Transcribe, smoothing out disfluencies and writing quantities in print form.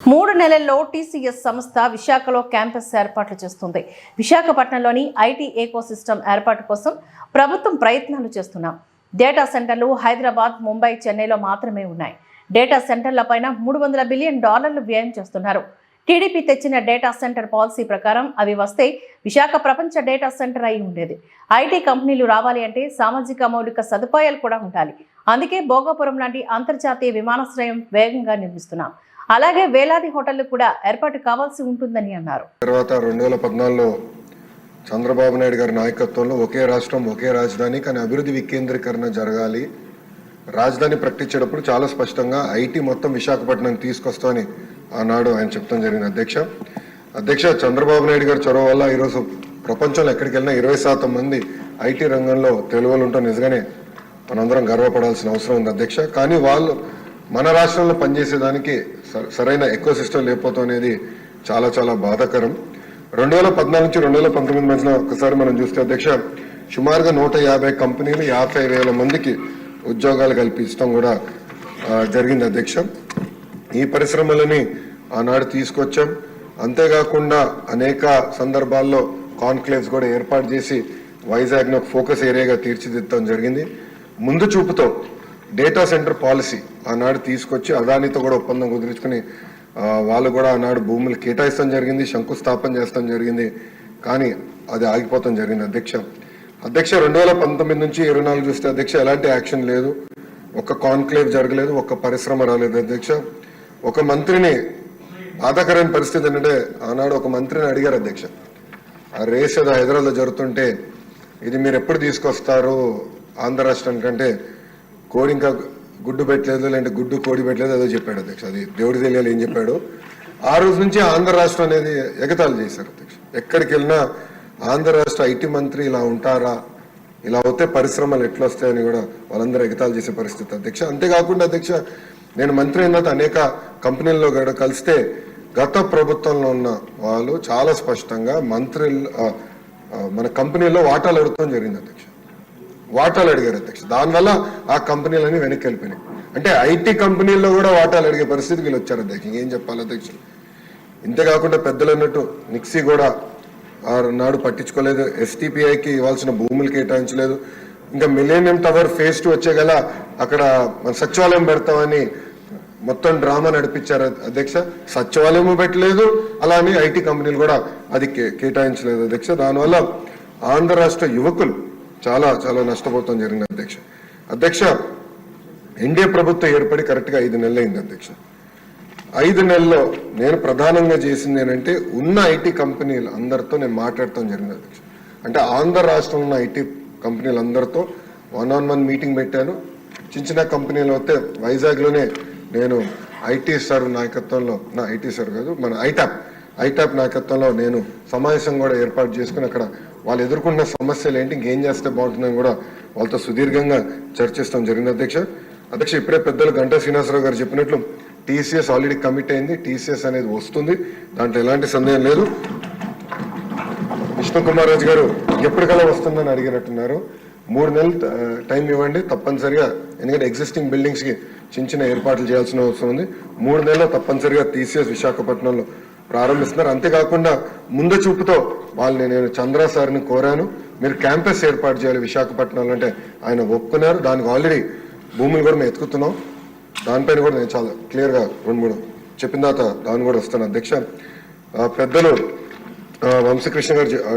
3 నెలల్లో టీసీఎస్ సంస్థ విశాఖలో క్యాంపస్ ఏర్పాట్లు చేస్తుంది. విశాఖపట్నంలోని ఐటీ ఎకోసిస్టమ్ ఏర్పాటు కోసం ప్రభుత్వం ప్రయత్నాలు చేస్తున్నాం. డేటా సెంటర్లు హైదరాబాద్, ముంబై, చెన్నైలో మాత్రమే ఉన్నాయి. డేటా సెంటర్లపైన $300 బిలియన్ వ్యయం చేస్తున్నారు. టీడీపీ తెచ్చిన డేటా సెంటర్ పాలసీ ప్రకారం అవి వస్తే విశాఖ ప్రపంచ డేటా సెంటర్ అయి ఉండేది. ఐటీ కంపెనీలు రావాలి అంటే సామాజిక మౌలిక సదుపాయాలు కూడా ఉండాలి. అందుకే భోగాపురం లాంటి అంతర్జాతీయ విమానాశ్రయం వేగంగా నిర్మిస్తున్నాం. అలాగే వేలాది హోటళ్లు కూడా ఏర్పాటు కావాల్సి ఉంటుందని అన్నారు. తర్వాత 2014లో చంద్రబాబు నాయుడు గారి నాయకత్వంలో ఒకే రాష్ట్రం ఒకే రాజధాని కానీ అభివృద్ధి వికేంద్రీకరణ జరగాలి. రాజధాని ప్రకటించేటప్పుడు చాలా స్పష్టంగా ఐటీ మొత్తం విశాఖపట్నానికి తీసుకొస్తామని ఆనాడు ఆయన చెప్తాం జరిగింది. అధ్యక్ష చంద్రబాబు నాయుడు గారి చొరవ వల్ల ఈరోజు ప్రపంచంలో ఎక్కడికి వెళ్ళినా 20% మంది ఐటీ రంగంలో తెలుగులు ఉంటాం. నిజంగానే మనందరం గర్వపడాల్సిన అవసరం ఉంది అధ్యక్ష. కానీ వాళ్ళు మన రాష్ట్రంలో పనిచేసేదానికి సరైన ఎకో సిస్టమ్ లేకపోవడం అనేది చాలా చాలా బాధాకరం. 2014 నుంచి 2019 మధ్యలో ఒకసారి మనం చూస్తే అధ్యక్ష సుమారుగా 150 కంపెనీలు 50,000 మందికి ఉద్యోగాలు కల్పించడం కూడా జరిగింది అధ్యక్ష. ఈ పరిశ్రమలని ఆనాడు తీసుకొచ్చాం. అంతేకాకుండా అనేక సందర్భాల్లో కాన్క్లేవ్స్ కూడా ఏర్పాటు చేసి వైజాగ్ను ఒక ఫోకస్ ఏరియాగా తీర్చిదిద్దడం జరిగింది. ముందు చూపుతో డేటా సెంటర్ పాలసీ ఆనాడు తీసుకొచ్చి అదానితో కూడా ఒప్పందం కుదుర్చుకుని వాళ్ళు కూడా ఆనాడు భూములు కేటాయిస్తాం జరిగింది, శంకుస్థాపన చేస్తాం జరిగింది. కానీ అది ఆగిపోతాం జరిగింది అధ్యక్ష. 2019 నుంచి 24 చూస్తే అధ్యక్ష ఎలాంటి యాక్షన్ లేదు. ఒక్క కాన్క్లేవ్ జరగలేదు, ఒక్క పరిశ్రమ రాలేదు అధ్యక్ష. ఒక మంత్రిని బాధాకరమైన పరిస్థితి ఏంటంటే ఆనాడు ఒక మంత్రిని అడిగారు అధ్యక్ష, ఆ రేస్ ఏదో హైదరాబాద్లో జరుగుతుంటే ఇది మీరు ఎప్పుడు తీసుకొస్తారు ఆంధ్ర రాష్ట్రానికంటే కోడి ఇంకా గుడ్డు పెట్టలేదు, లేదంటే గుడ్డు కోడి పెట్టలేదు ఏదో చెప్పాడు అధ్యక్ష. అది దేవుడి తెలియాలి ఏం చెప్పాడు. ఆ రోజు నుంచి ఆంధ్ర రాష్ట్రం అనేది ఎగతాళి చేశారు అధ్యక్ష. ఎక్కడికి వెళ్ళినా ఆంధ్ర రాష్ట్ర ఐటీ మంత్రి ఇలా ఉంటారా, ఇలా అవుతే పరిశ్రమలు ఎట్లా వస్తాయని కూడా వాళ్ళందరూ ఎగతాళి చేసే పరిస్థితి అధ్యక్ష. అంతేకాకుండా అధ్యక్ష నేను మంత్రి అయిన తర్వాత అనేక కంపెనీల్లో కూడా కలిస్తే గత ప్రభుత్వంలో ఉన్న వాళ్ళు చాలా స్పష్టంగా మన కంపెనీల్లో వాటాలు అడుగుతాం జరిగింది అధ్యక్ష. వాటాలు అడిగారు అధ్యక్ష. దానివల్ల ఆ కంపెనీలన్నీ వెనక్కి వెళ్ళిపోయినాయి. అంటే ఐటీ కంపెనీల్లో కూడా వాటాలు అడిగే పరిస్థితికి వీళ్ళు వచ్చారు అధ్యక్ష. ఇంకేం చెప్పాలి అధ్యక్ష. ఇంతేకాకుండా పెద్దలు అన్నట్టు నిక్సీ కూడా నాడు పట్టించుకోలేదు, ఎస్టీపీఐకి ఇవ్వాల్సిన భూములు కేటాయించలేదు. ఇంకా మిలేనియం టవర్ ఫేజ్ 2 వచ్చే గల అక్కడ మన సచివాలయం పెడతామని మొత్తం డ్రామా నడిపించారు అధ్యక్ష. సచివాలయం పెట్టలేదు, అలానే ఐటీ కంపెనీలు కూడా అది కేటాయించలేదు అధ్యక్ష. దానివల్ల ఆంధ్ర రాష్ట్ర యువకులు చాలా చాలా నష్టపోతాం జరిగింది అధ్యక్ష. ఎన్డీఏ ప్రభుత్వం ఏర్పడి కరెక్ట్గా 5 నెలలు అయింది అధ్యక్ష. 5 నెలల్లో నేను ప్రధానంగా చేసింది ఏంటంటే ఉన్న ఐటీ కంపెనీలు అందరితో నేను మాట్లాడటం జరిగింది అధ్యక్ష. అంటే ఆంధ్ర రాష్ట్రంలో ఉన్న ఐటీ కంపెనీలు అందరితో 1-on-1 మీటింగ్ పెట్టాను. చిన్న కంపెనీలు అయితే వైజాగ్లోనే నేను ఐటీ సార్ నాయకత్వంలో, ఐటీ సార్ కాదు మన ఐటాప్ నాయకత్వంలో నేను సమావేశం కూడా ఏర్పాటు చేసుకుని అక్కడ వాళ్ళు ఎదుర్కొన్న సమస్యలు ఏంటి, ఇంకేం చేస్తే బాగుంటుందని కూడా వాళ్ళతో సుదీర్ఘంగా చర్చిస్తాం జరిగింది అధ్యక్ష. ఇప్పుడే పెద్దలు గంటా శ్రీనివాసరావు గారు చెప్పినట్లు టీసీఎస్ ఆల్రెడీ కమిట్ అయింది. టీసీఎస్ అనేది వస్తుంది, దాంట్లో ఎలాంటి సందేహం లేదు. విష్ణు కుమార్ రాజు గారు ఎప్పటికల్లా వస్తుందని అడిగినట్టున్నారు. 3 నెలలు టైం ఇవ్వండి తప్పనిసరిగా, ఎందుకంటే ఎగ్జిస్టింగ్ బిల్డింగ్స్ కి చిన్న ఏర్పాట్లు చేయాల్సిన అవసరం ఉంది. 3 నెలల్లో తప్పనిసరిగా టీసీఎస్ విశాఖపట్నంలో ప్రారంభిస్తున్నారు. అంతేకాకుండా ముందు చూపుతో వాళ్ళని నేను చంద్ర సార్ని కోరాను, మీరు క్యాంపస్ ఏర్పాటు చేయాలి విశాఖపట్నంలో అంటే ఆయన ఒప్పుకున్నారు. దానికి ఆల్రెడీ భూములు కూడా మేము ఎత్తుకుతున్నాం. దానిపైన కూడా నేను చాలా క్లియర్గా 2-3 చెప్పిన తర్వాత దాన్ని కూడా వస్తాను అధ్యక్ష. పెద్దలు వంశకృష్ణ గారు